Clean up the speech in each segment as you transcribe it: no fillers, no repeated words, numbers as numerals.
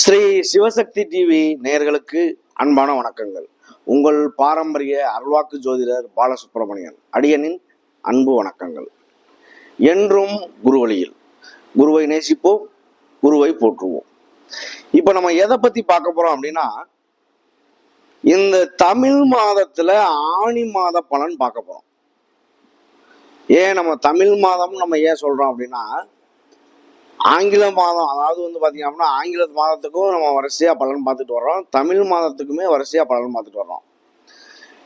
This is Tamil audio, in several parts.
ஸ்ரீ சிவசக்தி டிவி நேயர்களுக்கு அன்பான வணக்கங்கள். உங்கள் பாரம்பரிய அருள்வாக்கு ஜோதிடர் பாலசுப்ரமணியன் அடியனின் அன்பு வணக்கங்கள். என்றும் குருவழியில் குருவை நேசிப்போம், குருவை போற்றுவோம். இப்ப நம்ம எதை பத்தி பார்க்க போறோம் அப்படின்னா, இந்த தமிழ் மாதத்துல ஆணி மாத பலன் பார்க்க போறோம். ஏன் நம்ம தமிழ் மாதம் நம்ம ஏன் சொல்றோம் அப்படின்னா, ஆங்கில மாதம், அதாவது பாத்தீங்க அப்படின்னா ஆங்கில மாதத்துக்கும் நம்ம வரிசையா பலன் பார்த்துட்டு வர்றோம், தமிழ் மாதத்துக்குமே வரிசையா பலன் பார்த்துட்டு வர்றோம்.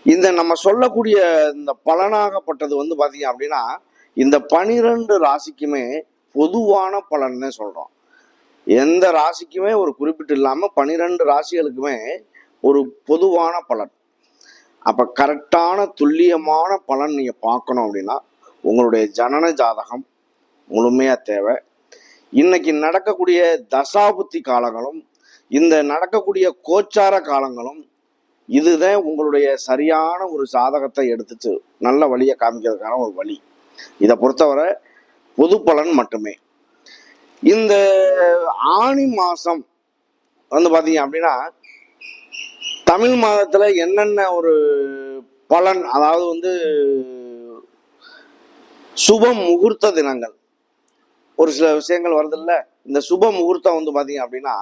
இந்த நம்ம சொல்லக்கூடிய இந்த பலனாகப்பட்டது பாத்தீங்க அப்படின்னா, இந்த 12 ராசிக்குமே பொதுவான பலன் தான் சொல்றோம். எந்த ராசிக்குமே ஒரு குறிப்பிட்டு இல்லாம 12 ராசிகளுக்குமே ஒரு பொதுவான பலன். அப்ப கரெக்டான துல்லியமான பலன் நீங்க பார்க்கணும் அப்படின்னா உங்களுடைய ஜனன ஜாதகம் முழுமையா தேவை. இன்னைக்கு நடக்கக்கூடிய தசாபுத்தி காலங்களும் இந்த நடக்கக்கூடிய கோச்சார காலங்களும் இதுதான் உங்களுடைய சரியான ஒரு ஜாதகத்தை எடுத்துட்டு நல்ல வழியை காமிக்கிறதுக்கான ஒரு வழி. இதை பொறுத்தவரை பொது பலன் மட்டுமே. இந்த ஆணி மாசம் பாத்தீங்க அப்படின்னா, தமிழ் மாதத்துல என்னென்ன ஒரு பலன், அதாவது சுப முகூர்த்த தினங்கள் ஒரு சில விஷயங்கள் வருது இல்ல. இந்த சுப முகூர்த்தம் பாத்தீங்க அப்படின்னா,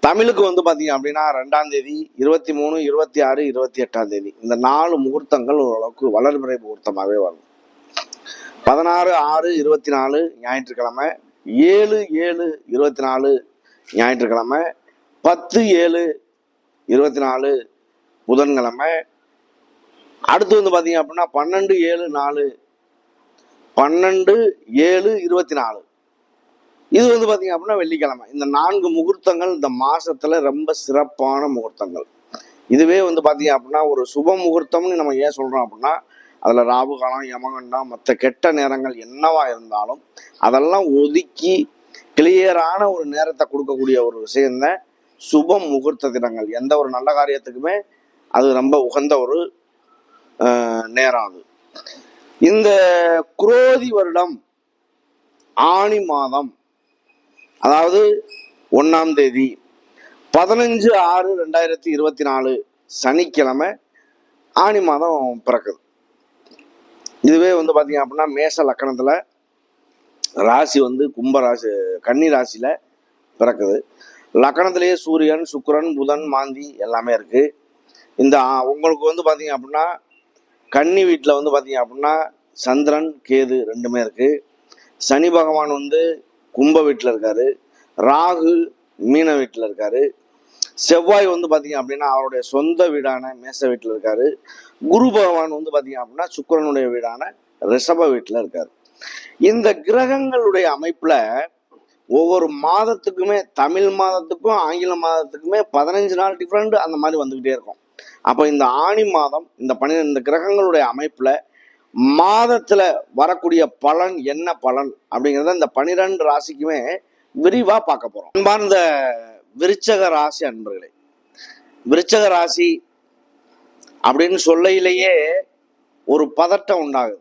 தமிழுக்கு பாத்தீங்க அப்படின்னா 2ஆம் தேதி, 23, 26, 28ஆம் தேதி இந்த 4 முகூர்த்தங்கள் ஓரளவுக்கு வளர்பிறை முகூர்த்தமாகவே வரும். 16/6/24 ஞாயிற்றுக்கிழமை, 7/7/24 ஞாயிற்றுக்கிழமை, 10/7/24 புதன்கிழமை, அடுத்து பாத்தீங்க அப்படின்னா 12/7/4 12/7/24 இது பாத்தீங்க அப்படின்னா வெள்ளிக்கிழமை. இந்த 4 முகூர்த்தங்கள் இந்த மாசத்துல ரொம்ப சிறப்பான முகூர்த்தங்கள். இதுவே பாத்தீங்க அப்படின்னா ஒரு சுப முகூர்த்தம்னு நம்ம ஏன் சொல்றோம் அப்படின்னா, அதுல ராகு காலம், யமகண்டம், மற்ற கெட்ட நேரங்கள் என்னவா இருந்தாலும் அதெல்லாம் ஒதுக்கி கிளியரான ஒரு நேரத்தை கொடுக்கக்கூடிய ஒரு விஷயம்தான் சுப முகூர்த்த தினங்கள். எந்த ஒரு நல்ல காரியத்துக்குமே அது ரொம்ப உகந்த ஒரு நேரம். அது இந்த குரோதி வருடம் ஆணி மாதம், அதாவது 1ஆம் தேதி 15/6/2024 சனிக்கிழமை ஆணி மாதம் பிறக்குது. இதுவே பாத்தீங்க அப்படின்னா மேஷ லக்கணத்துல ராசி கும்ப ராசி, கன்னி ராசியில பிறக்குது. லக்கணத்திலேயே சூரியன், சுக்கிரன், புதன், மாந்தி எல்லாமே இருக்கு. இந்த உங்களுக்கு பாத்தீங்க அப்படின்னா கன்னி வீட்டில் பாத்தீங்க அப்படின்னா சந்திரன், கேது ரெண்டுமே இருக்கு. சனி பகவான் கும்ப வீட்டில் இருக்காரு, ராகு மீன வீட்டில் இருக்காரு, செவ்வாய் பாத்தீங்க அப்படின்னா அவருடைய சொந்த வீடான மேச வீட்டில் இருக்காரு, குரு பகவான் பாத்தீங்க அப்படின்னா சுக்கிரனுடைய வீடான ரிஷப வீட்டில் இருக்காரு. இந்த கிரகங்களுடைய அமைப்புல ஒவ்வொரு மாதத்துக்குமே, தமிழ் மாதத்துக்கும் ஆங்கில மாதத்துக்குமே 15 நாள் டிஃப்ரெண்ட் அந்த மாதிரி வந்துகிட்டே இருக்கும். அப்ப இந்த ஆணி மாதம் இந்த 12 கிரகங்களுடைய அமைப்புல மாதத்துல வரக்கூடிய பலன் என்ன பலன் அப்படிங்கிறத இந்த 12 ராசிக்குமே விரிவா பார்க்க போறோம். அன்பார்ந்த விருச்சக ராசி அன்பர்களே, விருச்சக ராசி அப்படின்னு சொல்லையிலேயே ஒரு பதட்டம் உண்டாகுது.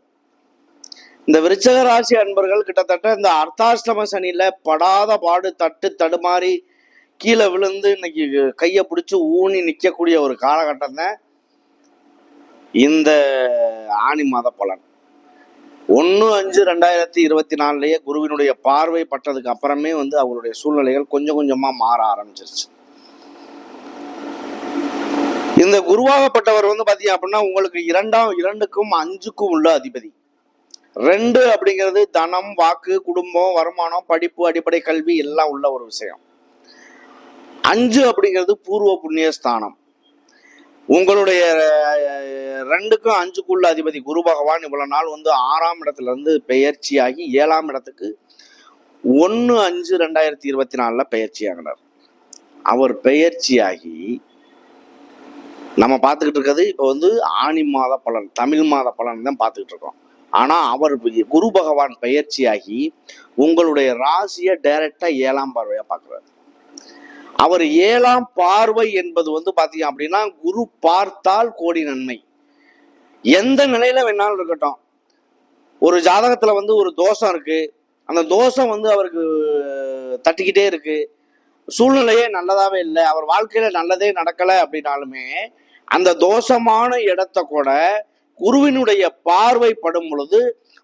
இந்த விருச்சக ராசி அன்பர்கள் கிட்டத்தட்ட இந்த அர்த்தாஷ்டம சனியில படாத பாடு தட்டு தடுமாறி கீழே விழுந்து இன்னைக்கு கையை பிடிச்சி ஊனி நிற்கக்கூடிய ஒரு காலகட்டம் தான் இந்த ஆணி மாத பலன். 1/5/2024 குருவினுடைய பார்வை பட்டதுக்கு அப்புறமே அவருடைய சூழ்நிலைகள் கொஞ்சம் கொஞ்சமா மாற ஆரம்பிச்சிருச்சு. இந்த குருவாகப்பட்டவர் பாத்தீங்க அப்படின்னா உங்களுக்கு 2க்கும் 5க்கும் உள்ள அதிபதி. 2 அப்படிங்கிறது தனம், வாக்கு, குடும்பம், வருமானம், படிப்பு, அடிப்படை கல்வி எல்லாம் உள்ள ஒரு விஷயம். 5 அப்படிங்கிறது பூர்வ புண்ணிய ஸ்தானம். உங்களுடைய 2க்கும் 5க்குள்ள அதிபதி குரு பகவான் இவ்வளவு நாள் 6ஆம் இடத்துல இருந்து பெயர்ச்சியாகி 7ஆம் இடத்துக்கு 1/5/2024 பெயர்ச்சி ஆகினார். அவர் பெயர்ச்சியாகி நம்ம பார்த்துக்கிட்டு இருக்கிறது இப்போ ஆணி மாத பலன், தமிழ் மாத பலன் தான் பார்த்துக்கிட்டு இருக்கோம். ஆனா அவர் குரு பகவான் பெயர்ச்சியாகி உங்களுடைய ராசியை டைரக்டா 7ஆம் பார்வையா பார்க்கிறார். அவர் 7ஆம் பார்வை என்பது பாத்தீங்க அப்படின்னா குரு பார்த்தால் கோடி நன்மை. எந்த நிலையில வேணாலும் இருக்கட்டும், ஒரு ஜாதகத்துல ஒரு தோஷம் இருக்கு, அந்த தோஷம் அவருக்கு தட்டிக்கிட்டே இருக்கு, சூழ்நிலையே நல்லதாவே இல்லை, அவர் வாழ்க்கையில நல்லதே நடக்கலை அப்படின்னாலுமே அந்த தோஷமான இடத்த கூட குருவினுடைய பார்வை படும் பொழுது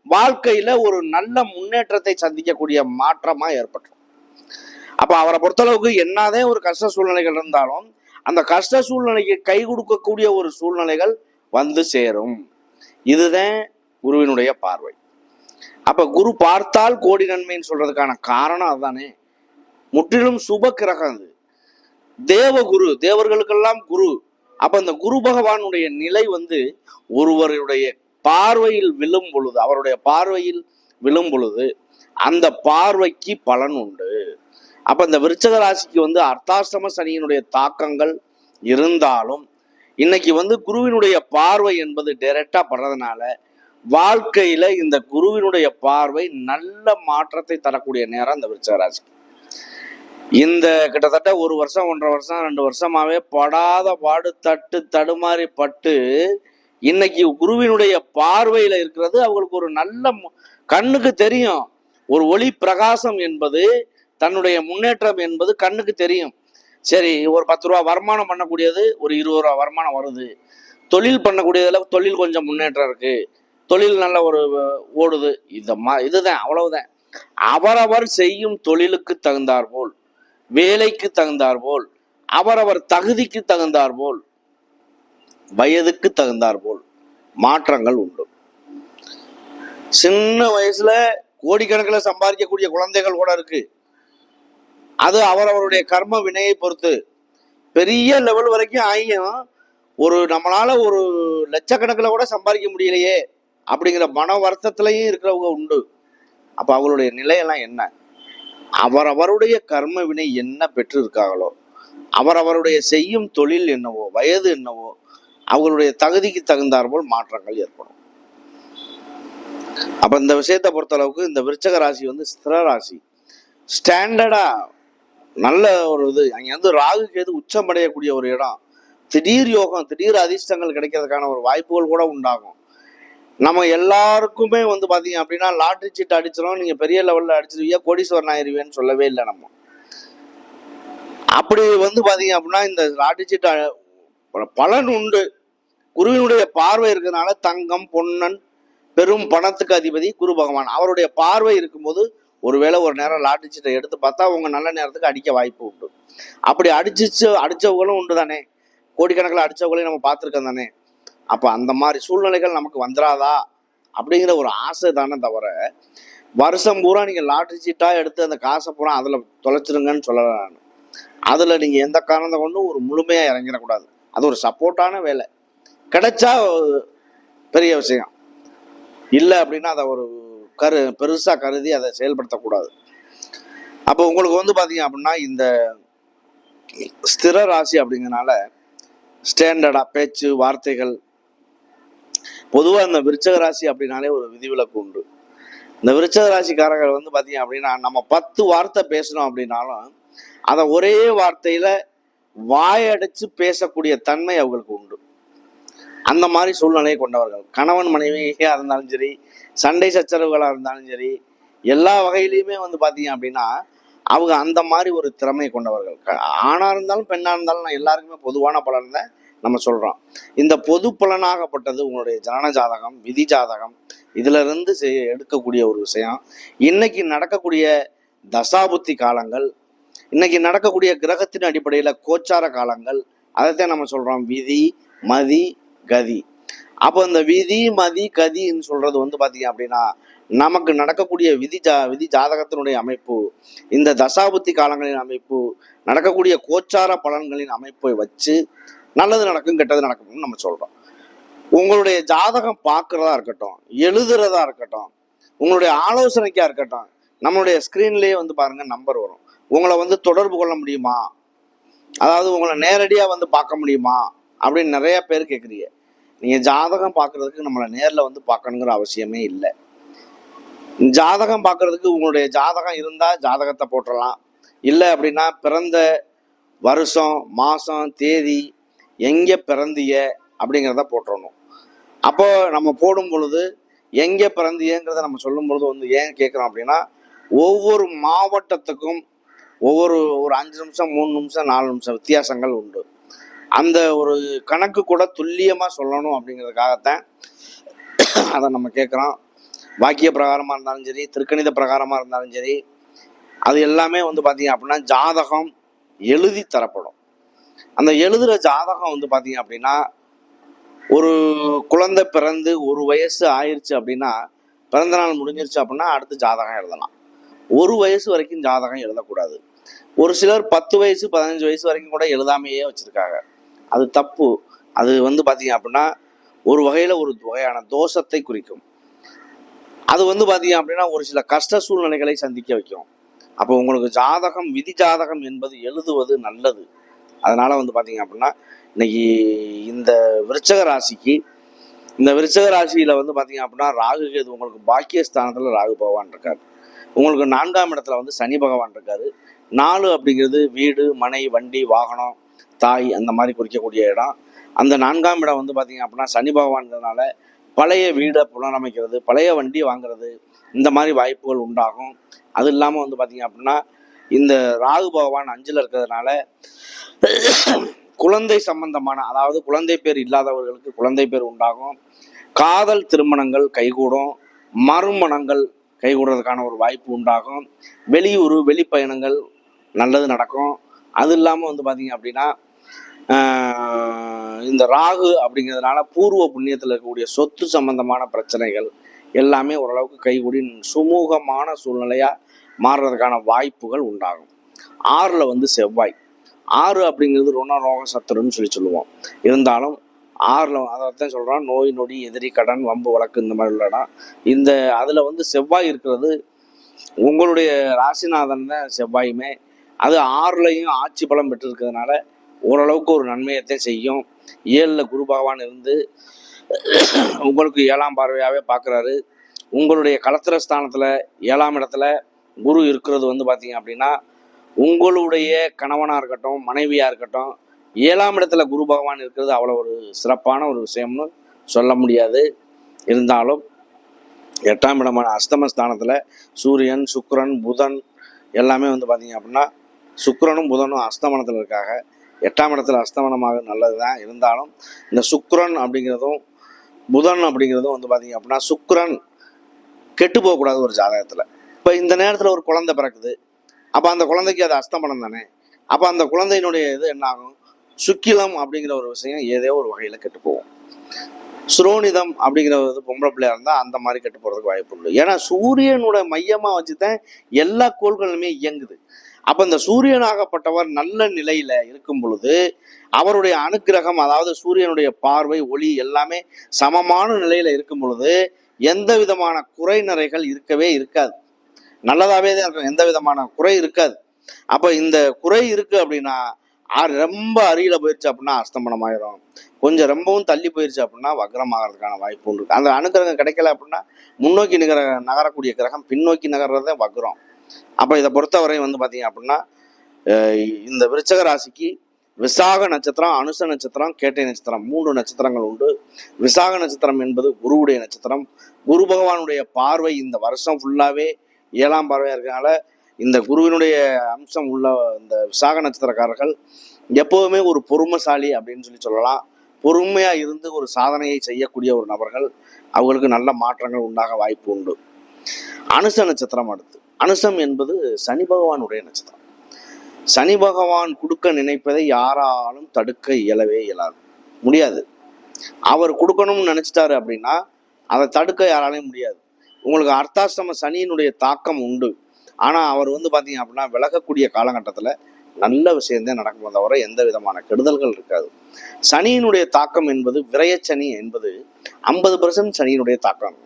வாழ்க்கையில ஒரு நல்ல முன்னேற்றத்தை சந்திக்கக்கூடிய மாற்றமா ஏற்பட்டுரும். அப்ப அவரை பொறுத்தளவுக்கு என்னதே ஒரு கஷ்ட சூழ்நிலைகள் இருந்தாலும் அந்த கஷ்ட சூழ்நிலைக்கு கை கொடுக்கக்கூடிய ஒரு சூழ்நிலைகள் வந்து சேரும். இதுதான் குருவினுடைய பார்வை. அப்ப குரு பார்த்தால் கோடி நன்மைன்னு சொல்றதுக்கான காரணம் அதுதானே. முற்றிலும் சுப கிரகம் அது, தேவகுரு, தேவர்களுக்கெல்லாம் குரு. அப்ப அந்த குரு பகவானுடைய நிலை வந்து ஒருவருடைய பார்வையில் விழும் பொழுது, அவருடைய பார்வையில் விழும் பொழுது அந்த பார்வைக்கு பலன் உண்டு. அப்ப இந்த விருச்சக ராசிக்கு வந்து அர்த்தாஷ்டம சனியினுடைய தாக்கங்கள் இருந்தாலும் இன்னைக்கு வந்து குருவினுடைய பார்வை என்பது டைரக்டா படுறதுனால வாழ்க்கையில இந்த குருவினுடைய பார்வை நல்ல மாற்றத்தை தரக்கூடிய நேரம் இந்த விருச்சக ராசிக்கு. இந்த கிட்டத்தட்ட 1 வருஷம் 1.5 வருஷம் 2 வருஷமாவே படாத பாடு தடுமாறி பட்டு இன்னைக்கு குருவினுடைய பார்வையில இருக்கிறது அவங்களுக்கு ஒரு நல்ல கண்ணுக்கு தெரியும். ஒரு ஒளி பிரகாசம் என்பது, தன்னுடைய முன்னேற்றம் என்பது கண்ணுக்கு தெரியும். சரி, ஒரு 10 ரூபா வருமானம் பண்ணக்கூடியது ஒரு 20 ரூபா வருமானம் வருது, தொழில் பண்ணக்கூடியதுல தொழில் கொஞ்சம் முன்னேற்றம் இருக்கு, தொழில் நல்ல ஒரு ஓடுது, இதுதான், அவ்வளவுதான். அவரவர் செய்யும் தொழிலுக்கு தகுந்தார் போல், வேலைக்கு தகுந்தார் போல், அவரவர் தகுதிக்கு தகுந்தார் போல், வயதுக்கு தகுந்தார் போல் மாற்றங்கள் உண்டு. சின்ன வயசுல கோடிக்கணக்கில் சம்பாதிக்கக்கூடிய குழந்தைகள் கூட இருக்கு. அது அவரவருடைய கர்ம வினையை பொறுத்து. பெரிய லெவல் வரைக்கும் ஆகியும் ஒரு நம்மளால ஒரு லட்சக்கணக்கில் கூட சம்பாதிக்க முடியலையே அப்படிங்கிற மன வருத்தத்திலையும் இருக்கிறவங்க உண்டு. அப்ப அவங்களுடைய நிலையெல்லாம் என்ன? அவரவருடைய கர்ம வினை என்ன பெற்று இருக்காங்களோ, அவரவருடைய செய்யும் தொழில் என்னவோ, வயது என்னவோ, அவங்களுடைய தகுதிக்கு தகுந்தார் போல் மாற்றங்கள் ஏற்படும். அப்ப இந்த விஷயத்தை பொறுத்த அளவுக்கு இந்த விருச்சக ராசி வந்து ஸ்திர ராசி, ஸ்டாண்டர்டா நல்ல ஒரு இது. அங்க வந்து ராகு கேது உச்சமடையக்கூடிய ஒரு இடம். திடீர் யோகம், திடீர் அதிர்ஷ்டங்கள் கிடைக்கிறதுக்கான ஒரு வாய்ப்புகள் கூட உண்டாகும். நம்ம எல்லாருக்குமே வந்து பாத்தீங்க அப்படின்னா லாட்ரி சீட் அடிச்சிடும், நீங்க பெரிய லெவல்ல அடிச்சிருவீங்க, கோடீஸ்வரன் ஆயிருவீன்னு சொல்லவே இல்லை நம்ம. அப்படி வந்து பாத்தீங்க அப்படின்னா இந்த லாட்ரி சீட் பலன் உண்டு. குருவினுடைய பார்வை இருக்கிறதுனால தங்கம் பொன்னன் பெரும் பணத்துக்கு அதிபதி குரு பகவான், அவருடைய பார்வை இருக்கும்போது ஒருவேளை ஒரு நேரம் லாட்ரி சீட்டை எடுத்து பார்த்தா உங்க நல்ல நேரத்துக்கு அடிக்க வாய்ப்பு உண்டு. அப்படி அடிச்சவங்களும் உண்டு தானே, கோடிக்கணக்கில் அடிச்சவங்களையும் நம்ம பார்த்துருக்கோம் தானே. அப்ப அந்த மாதிரி சூழ்நிலைகள் நமக்கு வந்துடாதா அப்படிங்கிற ஒரு ஆசை தானே தவிர வருஷம் பூரா நீங்க லாட்ரி சீட்டா எடுத்து அந்த காசை பூரா அதுல தொலைச்சிருங்கன்னு சொல்லலாம். அதுல நீங்க எந்த காரணத்தை கொண்டும் ஒரு முழுமையா இறங்கிடக்கூடாது. அது ஒரு சப்போர்ட்டான வேலை, கிடைச்சா பெரிய விஷயம், இல்லை அப்படின்னா அதை ஒரு பெருசா கருதி அதை செயல்படுத்தக்கூடாது. அப்போ உங்களுக்கு வந்து பாத்தீங்க அப்படின்னா இந்த ஸ்திர ராசி அப்படிங்கிறனால ஸ்டாண்டர்டா பேச்சு வார்த்தைகள், பொதுவாக இந்த விருச்சக ராசி அப்படின்னாலே ஒரு விதிவிலக்கு உண்டு. இந்த விருச்சக ராசிக்காரர்கள் வந்து பாத்தீங்க அப்படின்னா நம்ம 10 வார்த்தை பேசணும் அப்படின்னாலும் அதை ஒரே வார்த்தையில வாயடைச்சு பேசக்கூடிய தன்மை அவங்களுக்கு உண்டு. அந்த மாதிரி சூழ்நிலையை கொண்டவர்கள். கணவன் மனைவியாக இருந்தாலும் சரி, சண்டை சச்சரவுகளாக இருந்தாலும் சரி, எல்லா வகையிலையுமே வந்து பார்த்தீங்க அப்படின்னா அவங்க அந்த மாதிரி ஒரு திறமையை கொண்டவர்கள். ஆணாக இருந்தாலும் பெண்ணாக இருந்தாலும் நான் எல்லாருக்குமே பொதுவான பலன் தான் நம்ம சொல்கிறோம். இந்த பொது பலனாகப்பட்டது உங்களுடைய ஜனன ஜாதகம், விதி ஜாதகம், இதுல இருந்து எடுக்கக்கூடிய ஒரு விஷயம். இன்னைக்கு நடக்கக்கூடிய தசாபுத்தி காலங்கள், இன்னைக்கு நடக்கக்கூடிய கிரகத்தின் அடிப்படையில் கோச்சார காலங்கள், அதைத்தான் நம்ம சொல்கிறோம் விதி மதி கதி. அப்போ இந்த விதி மதி கதின்னு சொல்றது வந்து பாத்தீங்க அப்படின்னா நமக்கு நடக்கக்கூடிய விதி ஜாதகத்தினுடைய அமைப்பு, இந்த தசாபுத்தி காலங்களின் அமைப்பு, நடக்கக்கூடிய கோச்சார பலன்களின் அமைப்பை வச்சு நல்லது நடக்கும் கெட்டது நடக்கும்னு நம்ம சொல்றோம். உங்களுடைய ஜாதகம் பார்க்கறதா இருக்கட்டும், எழுதுறதா இருக்கட்டும், உங்களுடைய ஆலோசனைக்கா இருக்கட்டும், நம்மளுடைய ஸ்கிரீன்லயே வந்து பாருங்க நம்பர் வரும். உங்களை வந்து தொடர்பு கொள்ள முடியுமா, அதாவது உங்களை நேரடியா வந்து பார்க்க முடியுமா அப்படின்னு நிறைய பேர் கேட்குறீங்க. நீங்க ஜாதகம் பார்க்கறதுக்கு நம்மளை நேரில் வந்து பார்க்கணுங்கிற அவசியமே இல்லை. ஜாதகம் பார்க்கறதுக்கு உங்களுடைய ஜாதகம் இருந்தா ஜாதகத்தை போட்டுடலாம். இல்லை அப்படின்னா பிறந்த வருஷம் மாசம் தேதி எங்க பிறந்திய அப்படிங்கிறத போட்டுடணும். அப்போ நம்ம போடும் பொழுது எங்க பிறந்தியங்கிறத நம்ம சொல்லும் பொழுது வந்து ஏன் கேட்குறோம் அப்படின்னா ஒவ்வொரு மாவட்டத்துக்கும் ஒரு 5 நிமிஷம் 3 நிமிஷம் 4 நிமிஷம் வித்தியாசங்கள் உண்டு. அந்த ஒரு கணக்கு கூட துல்லியமாக சொல்லணும் அப்படிங்கிறதுக்காகத்தான் அதை நம்ம கேட்குறோம். வாக்கிய பிரகாரமாக இருந்தாலும் சரி, திருக்கணித பிரகாரமாக இருந்தாலும் சரி, அது எல்லாமே வந்து பார்த்தீங்க அப்படின்னா ஜாதகம் எழுதி தரப்படும். அந்த எழுதுகிற ஜாதகம் வந்து பார்த்தீங்க அப்படின்னா ஒரு குழந்தை பிறந்து 1 வயசு ஆயிடுச்சு அப்படின்னா, பிறந்த நாள் முடிஞ்சிருச்சு அப்படின்னா அடுத்து ஜாதகம் எழுதலாம். 1 வயசு வரைக்கும் ஜாதகம் எழுதக்கூடாது. ஒரு சிலர் 10 வயசு 15 வயசு வரைக்கும் கூட எழுதாமையே வச்சுருக்காங்க. அது தப்பு. அது வந்து பார்த்தீங்க அப்படின்னா ஒரு வகையில் ஒரு வகையான தோஷத்தை குறிக்கும். அது வந்து பார்த்தீங்க அப்படின்னா ஒரு சில கஷ்ட சூழ்நிலைகளை சந்திக்க வைக்கும். அப்போ உங்களுக்கு ஜாதகம், விதி ஜாதகம் என்பது எழுதுவது நல்லது. அதனால வந்து பார்த்தீங்க அப்படின்னா இன்னைக்கு இந்த விருச்சக ராசிக்கு, இந்த விருச்சக ராசியில் வந்து பார்த்தீங்க அப்படின்னா ராகு கேது உங்களுக்கு பாக்கியஸ்தானத்தில் ராகு பகவான் இருக்கார். உங்களுக்கு 4ஆம் இடத்துல வந்து சனி பகவான் இருக்காரு. 4 அப்படிங்கிறது வீடு, மனை, வண்டி, வாகனம், தாய் அந்த மாதிரி குறிக்கக்கூடிய இடம். அந்த 4ஆம் இடம் வந்து பார்த்தீங்க அப்படின்னா சனி பகவான்றதுனால பழைய வீடை புனரமைக்கிறது, பழைய வண்டி வாங்குறது, இந்த மாதிரி வாய்ப்புகள் உண்டாகும். அது இல்லாமல் வந்து பார்த்தீங்க அப்படின்னா இந்த ராகு பகவான் 5ல் இருக்கிறதுனால குழந்தை சம்பந்தமான, அதாவது குழந்தை பேர் இல்லாதவர்களுக்கு குழந்தை பேர் உண்டாகும். காதல் திருமணங்கள் கைகூடும், மறுமணங்கள் கைகூடுறதுக்கான ஒரு வாய்ப்பு உண்டாகும். வெளியூர் வெளிப்பயணங்கள் நல்லது நடக்கும். அது இல்லாமல் வந்து பார்த்தீங்க அப்படின்னா இந்த ராகு அப்படிங்கிறதுனால பூர்வ புண்ணியத்தில் இருக்கக்கூடிய சொத்து சம்பந்தமான பிரச்சனைகள் எல்லாமே ஓரளவுக்கு கைகூடி சுமூகமான சூழ்நிலையாக மாறுறதுக்கான வாய்ப்புகள் உண்டாகும். 6ல் வந்து செவ்வாய். 6 அப்படிங்கிறது ருணரோக சத்துருன்னு சொல்லுவோம். இருந்தாலும் 6ல் அதைத்தான் சொல்கிறோம், நோய் நொடி எதிரி கடன் வம்பு வழக்கு இந்த மாதிரி உள்ள இடம். இந்த அதில் வந்து செவ்வாய் இருக்கிறது உங்களுடைய ராசிநாதன் தான் செவ்வாயுமே. அது 6லையும் ஆட்சி பலம் பெற்றிருக்கிறதுனால ஓரளவுக்கு ஒரு நன்மையத்தை செய்யும். 7ல் குரு பகவான் இருந்து உங்களுக்கு 7ஆம் பார்வையாகவே பார்க்குறாரு. உங்களுடைய கலத்திரஸ்தானத்தில் 7ஆம் இடத்துல குரு இருக்கிறது வந்து பார்த்தீங்க அப்படின்னா உங்களுடைய கணவனாக இருக்கட்டும், மனைவியாக இருக்கட்டும், 7ஆம் இடத்துல குரு பகவான் இருக்கிறது அவ்வளோ ஒரு சிறப்பான ஒரு விஷயம்னு சொல்ல முடியாது. இருந்தாலும் 8ஆம் இடமான அஸ்தமஸ்தானத்தில் சூரியன், சுக்கிரன், புதன் எல்லாமே வந்து பார்த்தீங்க அப்படின்னா சுக்கிரனும் புதனும் அஸ்தமனத்தில் இருக்காங்க. 8ஆம் இடத்துல அஸ்தமனமாக நல்லது தான். இருந்தாலும் இந்த சுக்கிரன் அப்படிங்கிறதும் புதன் அப்படிங்கிறதும் வந்து பார்த்தீங்க அப்படின்னா சுக்கிரன் கெட்டு போகக்கூடாது ஒரு ஜாதகத்தில். இப்போ இந்த நேரத்தில் ஒரு குழந்தை பிறக்குது, அப்போ அந்த குழந்தைக்கு அது அஸ்தமனம் தானே. அப்போ அந்த குழந்தையினுடைய இது என்ன ஆகும், சுக்கிலம் அப்படிங்கிற ஒரு விஷயம் ஏதோ ஒரு வகையில் கெட்டு போகும். சுரோனிதம் அப்படிங்கிற ஒரு பொம்பளை பிள்ளையா இருந்தால் அந்த மாதிரி கெட்டு போகிறதுக்கு வாய்ப்பு உண்டு. ஏன்னா சூரியனோட மையமாக வச்சு தான் எல்லா கோள்களுமே இயங்குது. அப்போ இந்த சூரியனாகப்பட்டவர் நல்ல நிலையில இருக்கும் பொழுது அவருடைய அனுக்கிரகம், அதாவது சூரியனுடைய பார்வை, ஒளி எல்லாமே சமமான நிலையில இருக்கும் பொழுது எந்த விதமான குறை நிறைகள் இருக்கவே இருக்காது. நல்லதாகவே தான் இருக்கும், எந்த விதமான குறை இருக்காது. அப்போ இந்த குறை இருக்கு அப்படின்னா ரொம்ப அருகில போயிடுச்சு அப்படின்னா அஸ்தமனம் ஆயிரும். கொஞ்சம் ரொம்பவும் தள்ளி போயிடுச்சு அப்படின்னா வக்ரம் ஆகிறதுக்கான வாய்ப்பு உண்டு. அந்த அனுக்கிரகம் கிடைக்கல அப்படின்னா முன்னோக்கி நகரக்கூடிய கிரகம் பின்னோக்கி நகர்றதே வக்ரம். அப்போ இதை பொறுத்தவரை வந்து பார்த்தீங்க அப்படின்னா இந்த விருச்சக ராசிக்கு விசாக நட்சத்திரம், அனுச நட்சத்திரம், கேட்டை நட்சத்திரம் 3 நட்சத்திரங்கள் உண்டு. விசாக நட்சத்திரம் என்பது குருவுடைய நட்சத்திரம். குரு பகவானுடைய பார்வை இந்த வருஷம் ஃபுல்லாகவே 7ஆம் பார்வையாக இருக்கனால இந்த குருவினுடைய அம்சம் உள்ள இந்த விசாக நட்சத்திரக்காரர்கள் எப்போதுமே ஒரு பொறுமைசாலி அப்படின்னு சொல்லலாம். பொறுமையாக இருந்து ஒரு சாதனையை செய்யக்கூடிய ஒரு நபர்கள். அவங்களுக்கு நல்ல மாற்றங்கள் உண்டாக வாய்ப்பு உண்டு. அனுச நட்சத்திரம் அடுத்து. அனுசம் என்பது சனி பகவானுடைய நட்சத்திரம். சனி பகவான் கொடுக்க நினைப்பதை யாராலும் தடுக்க இயலவே முடியாது. அவர் கொடுக்கணும்னு நினைச்சிட்டாரு அப்படின்னா அதை தடுக்க யாராலையும் முடியாது. உங்களுக்கு அர்த்தாஷ்டம சனியினுடைய தாக்கம் உண்டு. ஆனால் அவர் வந்து பார்த்தீங்க அப்படின்னா விலகக்கூடிய காலகட்டத்தில் நல்ல விஷயம்தான் நடக்கும், தவிர எந்த விதமான கெடுதல்கள் இருக்காது. சனியினுடைய தாக்கம் என்பது விரயச்சனி என்பது 50% சனியினுடைய தாக்கம்.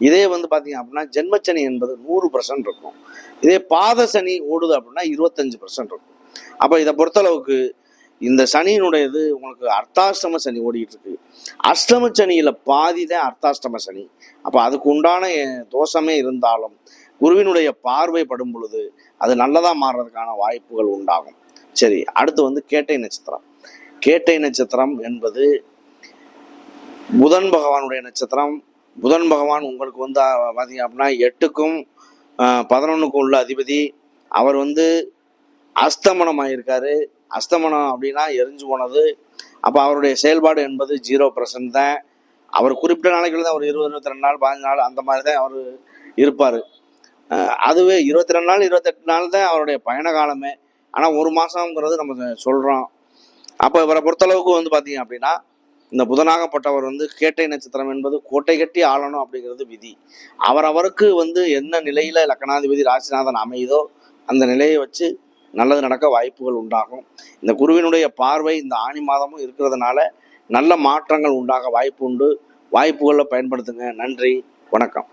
இதே வந்து பார்த்தீங்க அப்படின்னா ஜென்மச்சனி என்பது 100% இருக்கும். இதே பாத சனி ஓடுது அப்படின்னா 25% இருக்கும். அப்போ இதை பொறுத்தளவுக்கு இந்த சனியினுடையது உங்களுக்கு அர்த்தாஷ்டம சனி ஓடிட்டு இருக்கு. அஷ்டம சனியில் பாதி தான் அர்த்தாஷ்டம சனி. அப்போ அதுக்கு உண்டான தோஷமே இருந்தாலும் குருவினுடைய பார்வை படும் பொழுது அது நல்லதாக மாறுறதுக்கான வாய்ப்புகள் உண்டாகும். சரி, அடுத்து வந்து கேட்டை நட்சத்திரம். கேட்டை நட்சத்திரம் என்பது புதன் பகவானுடைய நட்சத்திரம். புதன் பகவான் உங்களுக்கு வந்து பார்த்தீங்க அப்படின்னா 8க்கும் 11க்கும் உள்ள அதிபதி. அவர் வந்து அஸ்தமனம் ஆகியிருக்காரு. அஸ்தமனம் அப்படின்னா எரிஞ்சு போனது. அப்போ அவருடைய செயல்பாடு என்பது 0% தான். அவர் குறிப்பிட்ட நாளைக்குள்ள தான் ஒரு 20-22 நாள் 15 நாள் அந்த மாதிரி தான் அவர் இருப்பார். அதுவே 22 நாள் 28 நாள் தான் அவருடைய பயண காலமே. ஆனால் 1 மாதங்கிறது நம்ம சொல்கிறோம். அப்போ இவரை பொறுத்தளவுக்கு வந்து பார்த்தீங்க அப்படின்னா, இந்த புதனாகப்பட்டவர் வந்து கேட்டை நட்சத்திரம் என்பது கோட்டை கட்டி ஆளணும் அப்படிங்கிறது விதி. அவரவருக்கு வந்து என்ன நிலையில் லக்னாதிபதி ராசிநாதன் அமையுதோ அந்த நிலையை வச்சு நல்லது நடக்க வாய்ப்புகள் உண்டாகும். இந்த குருவினுடைய பார்வை இந்த ஆனி மாதமும் இருக்கிறதுனால நல்ல மாற்றங்கள் உண்டாக வாய்ப்பு உண்டு. வாய்ப்புகளை பயன்படுத்துங்க. நன்றி, வணக்கம்.